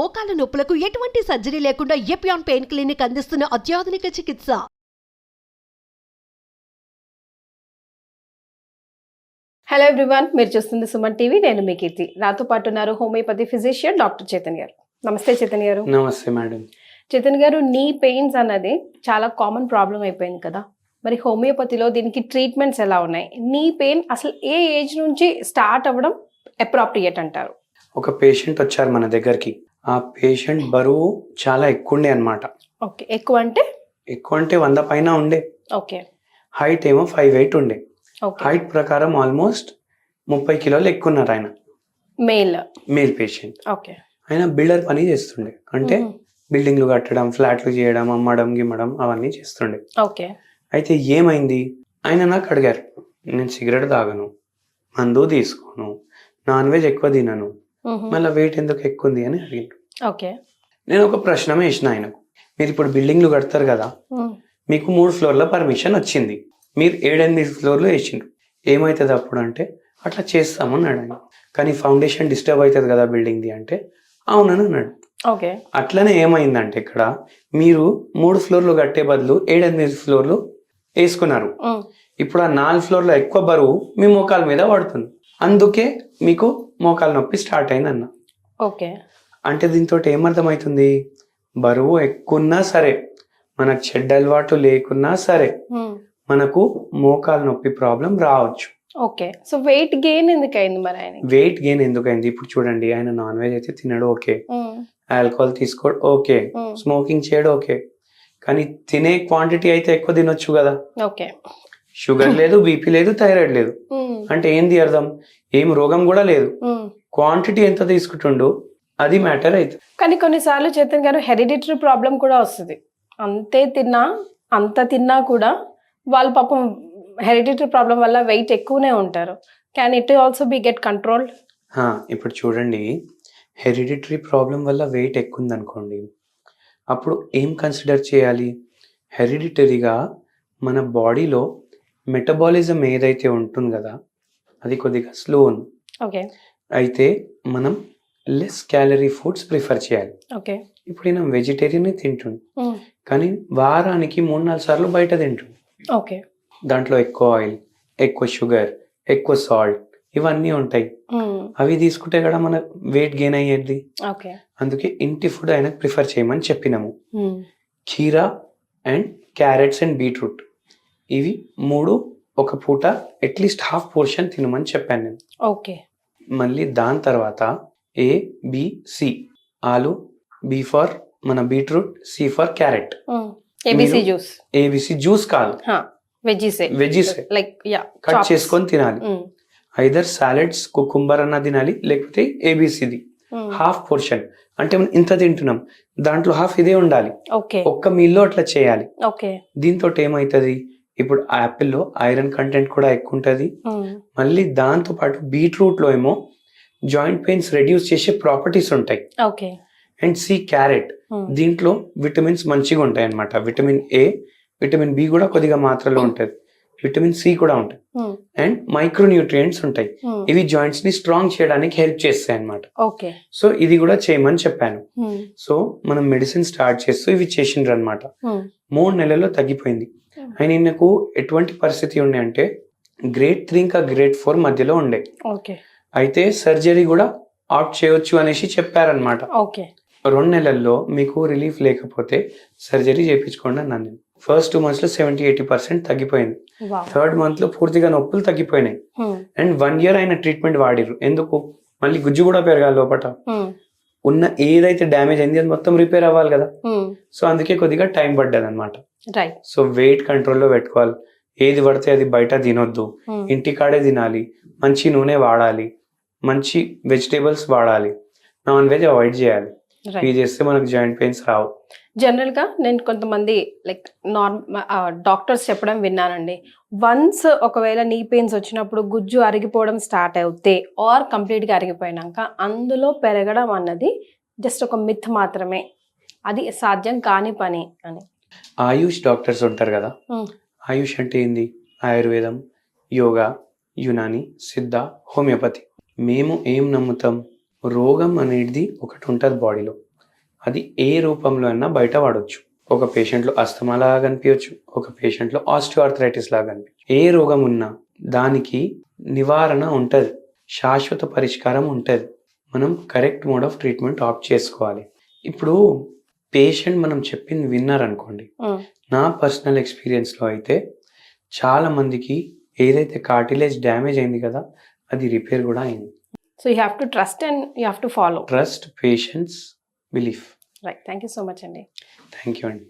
మోకాల నొప్పులకు ఎటువంటి సర్జరీ లేకుండా ఎపియాన్ పెయిన్ క్లినిక్ అందిస్తున్న అత్యాధునిక చికిత్స. హలో ఎవ్రీవన్, మీరు చూస్తుంది సుమన్ టీవీ. నేను మీ కీర్తి. నాతో పాటు ఉన్నారు హోమియోపతి ఫిజిషియన్ డాక్టర్ చైతన్య గారు. నమస్తే చైతన్య గారు. నమస్తే మేడం. చైతన్య గారు, నీ పెయిన్స్ అన్నది చాలా కామన్ ప్రాబ్లం అయిపోయింది కదా, మరి హోమియోపతిలో దీనికి ట్రీట్మెంట్స్ ఎలా ఉన్నాయి? నీ పెయిన్ అసలు ఏ ఏజ్ నుంచి స్టార్ట్ అవ్వడం అప్రాప్రియేట్ అంటారు? ఒక పేషెంట్ వచ్చారు మన దగ్గరికి. ఆ పేషెంట్ బరువు చాలా ఎక్కువ ఉండే అనమాట. ఓకే, ఎక్కువ అంటే? ఎక్కువ అంటే 100 పైన ఉండే. ఓకే. హైట్ ఏమో 5'8" ఉండే. ఓకే. హైట్ ప్రకారం ఆల్మోస్ట్ 30 కిలోలు ఎక్కువ ఉన్నారు ఆయన. Male patient. ఓకే. ఆయన బిల్డర్ పని చేస్తుండే, అంటే బిల్డింగ్లు కట్టడం, ఫ్లాట్లు చేయడం, అమ్మడం గిమ్మడం అవన్నీ చేస్తుండే. ఓకే. అయితే ఏమైంది, ఆయన నాకు అడిగారు, నేను సిగరెట్ తాగను, మందు తీసుకోను, నాన్ వెజ్ ఎక్కువ తినను, మళ్ళీ వెయిట్ ఎందుకు ఎక్కువ ఉంది అని అడిగారు. ఓకే. నేను ఒక ప్రశ్న వేసిన ఆయనకు, మీరు ఇప్పుడు బిల్డింగ్లు కడతారు కదా, మీకు 3 ఫ్లోర్ల పర్మిషన్ వచ్చింది, మీరు 7-8 ఫ్లోర్లు వేసిండ్రు, ఏమవుతుంది అప్పుడు అంటే అట్లా చేస్తామన్నాడు ఆయన. కానీ ఫౌండేషన్ డిస్టర్బ్ అవుతుంది కదా బిల్డింగ్ది అంటే అవునని అన్నాడు. ఓకే. అట్లనే ఏమైందంటే ఇక్కడ మీరు 3 ఫ్లోర్లు కట్టే బదులు 7-8 ఫ్లోర్లు వేసుకున్నారు. ఇప్పుడు ఆ 4 ఫ్లోర్లో ఎక్కువ బరువు మీ మోకాల మీద పడుతుంది, అందుకే మీకు మోకాలు నొప్పి స్టార్ట్ అయింది అన్న. ఓకే. అంటే దీంతో ఏమర్థమవుతుంది, బరువు ఎక్కువన్నా సరే, మనకు చెడ్డ అలవాటు లేకున్నా సరే మనకు మోకాలు నొప్పి ప్రాబ్లం రావచ్చు. ఓకే. సో వెయిట్ గెయిన్ ఎందుకు అయింది మరి ఆయన? వెయిట్ గెయిన్ ఎందుకు అయింది, ఇప్పుడు చూడండి, ఆయన నాన్ వెజ్ అయితే తినడు, ఓకే, ఆల్కహాల్ తీసుకోడు, ఓకే, స్మోకింగ్ చేయడు, ఓకే, కానీ తినే క్వాంటిటీ అయితే ఎక్కువ తినొచ్చు కదా. ఓకే. షుగర్ లేదు, బీపీ లేదు, థైరాయిడ్ లేదు, అంటే ఏంది అర్థం, ఏం రోగం కూడా లేదు, క్వాంటిటీ ఎంత తీసుకుంటుండో అది మ్యాటర్ అయితే. కానీ కొన్నిసార్లు చైతన్య గారు హెరిడిటరీ ప్రాబ్లం కూడా వస్తుంది. అంత తిన్నా కూడా వాళ్ళు పాపం హెరిడిటరీ ప్రాబ్లం వల్ల వెయిట్ ఎక్కువనే ఉంటారు. Can it also be get controlled? ఇప్పుడు చూడండి, హెరిడిటరీ ప్రాబ్లం వల్ల వెయిట్ ఎక్కువ ఉందనుకోండి, అప్పుడు ఏం కన్సిడర్ చేయాలి, హెరిడిటరీగా మన బాడీలో మెటబాలిజం ఏదైతే ఉంటుంది కదా అది కొద్దిగా స్లో ఉంది. ఓకే. అయితే మనం లెస్ క్యాలరీ ఫుడ్స్ ప్రిఫర్ చేయాలి. ఓకే. ఇప్పుడు నేను వెజిటేరియన్ తింటుండు, కానీ వారానికి 3-4 సార్లు బయట తింటుండు. ఓకే. దాంట్లో ఎక్కువ ఆయిల్, ఎక్కువ షుగర్, ఎక్కువ సాల్ట్ ఇవన్నీ ఉంటాయి. అవి తీసుకుంటే కూడా మన వెయిట్ గెయిన్ అయ్యేది. ఓకే. అందుకే ఇంటి ఫుడ్ ఆయనకు ప్రిఫర్ చేయమని చెప్పినాము. కీరా అండ్ క్యారెట్స్ అండ్ బీట్రూట్ ఇవి 3 ఒక పూట అట్లీస్ట్ హాఫ్ పోర్షన్ తినమని చెప్పాను నేను. ఓకే. మళ్ళీ దాని తర్వాత ABC, ఆలు, B ఫర్ మన beetroot, C for carrot. ABC juice కాదు, వెజీస్ కట్ చేసుకొని తినాలి. ఐదర్ సాలెడ్స్, కుకుంబర్ అన్న తినాలి, లేకపోతే ABCది హాఫ్ పోర్షన్, అంటే మనం ఇంత తింటున్నాం దాంట్లో హాఫ్ ఇదే ఉండాలి. ఒక్క మీల్లో అట్లా చేయాలి. దీంతో ఏమవుతుంది, ఇప్పుడు యాపిల్లో ఐరన్ కంటెంట్ కూడా ఎక్కువ ఉంటుంది. మళ్ళీ దాంతో పాటు బీట్రూట్ లో ఏమో జాయింట్ పెయిన్స్ రెడ్యూస్ చేసే ప్రాపర్టీస్ ఉంటాయి. అండ్ C క్యారెట్, దీంట్లో విటమిన్స్ మంచిగా ఉంటాయి అన్నమాట. విటమిన్ A, విటమిన్ B కూడా కొద్దిగా మాత్రలో ఉంటుంది, విటమిన్ C కూడా ఉంటుంది, అండ్ మైక్రో న్యూట్రియంట్స్ ఉంటాయి. ఇవి జాయింట్స్ ని స్ట్రాంగ్ చేయడానికి హెల్ప్ చేస్తాయి అన్నమాట. సో ఇది కూడా చేయమని చెప్పాను. సో మనం మెడిసిన్ స్టార్ట్ చేస్తూ ఇవి చేసిండ్రు అనమాట. 3 నెలల్లో తగ్గిపోయింది. ఆయన నాకు ఎటువంటి పరిస్థితి ఉండే అంటే గ్రేడ్ 3 ఇంకా గ్రేడ్ 4 మధ్యలో ఉండే. అయితే సర్జరీ కూడా ఆప్ట్ చేయొచ్చు అనేసి చెప్పారనమాట. 2 నెలల్లో మీకు రిలీఫ్ లేకపోతే సర్జరీ చేయించుకోండి అన్నాను నేను. ఫస్ట్ 2 months లో 70-80% తగ్గిపోయింది. 3rd month లో పూర్తిగా నొప్పులు తగ్గిపోయినాయి. అండ్ 1 year ఆయన ట్రీట్మెంట్ వాడిరు. ఎందుకు, మళ్ళీ గుజ్జు కూడా పెరగాలి, లోపల ఉన్న ఏదైతే డ్యామేజ్ అయింది అది మొత్తం రిపేర్ అవ్వాలి కదా. సో అందుకే కొద్దిగా టైం పడ్డది అనమాట. సో వెయిట్ కంట్రోల్లో పెట్టుకోవాలి, ఏది పడితే అది బయట తినొద్దు, ఇంటికాడే తినాలి, మంచి నూనె వాడాలి, మంచి వెజిటేబుల్స్ వాడాలి, నాన్ వెజ్ అవాయిడ్ చేయాలి. ఇది చేస్తే మనకు జాయింట్ పెయిన్స్ రావు. జనరల్ గా నేను కొంతమంది లైక్ డాక్టర్స్ చెప్పడం విన్నానండి, వన్స్ ఒకవేళ నీ పెయిన్స్ వచ్చినప్పుడు గుజ్జు అరిగిపోవడం స్టార్ట్ అవుతే ఆర్ కంప్లీట్ గా అరిగిపోయినాక అందులో పెరగడం అన్నది జస్ట్ ఒక మిత్ మాత్రమే, అది సాధ్యం కాని పని అని. ఆయుష్ డాక్టర్స్ ఉంటారు కదా, ఆయుష్ అంటే ఏంది, ఆయుర్వేదం, యోగా, యునాని, సిద్ధ, హోమియోపతి. మేము ఏం నమ్ముతాం, రోగం అనేది ఒకటి ఉంటుంది బాడీలో, అది ఏ రూపంలో అయినా బయట పడవచ్చు. ఒక పేషెంట్లో అస్తమా లాగా కనిపించవచ్చు, ఒక పేషెంట్లో ఆస్టియోఆర్థరైటిస్ లాగా కనిపించవచ్చు. ఏ రోగం ఉన్నా దానికి నివారణ ఉంటుంది, శాశ్వత పరిష్కారం ఉంటుంది. మనం correct mode of treatment opt చేసుకోవాలి. ఇప్పుడు పేషెంట్ మనం చెప్పింది విన్నారనుకోండి, నా పర్సనల్ ఎక్స్పీరియన్స్లో అయితే చాలా మందికి ఏదైతే కార్టిలేజ్ డ్యామేజ్ అయింది కదా, అది రిపేర్ కూడా అయింది. So you have to trust and you have to follow. Trust, patience, belief. Right, thank you so much అండి. థ్యాంక్ యూ అండి.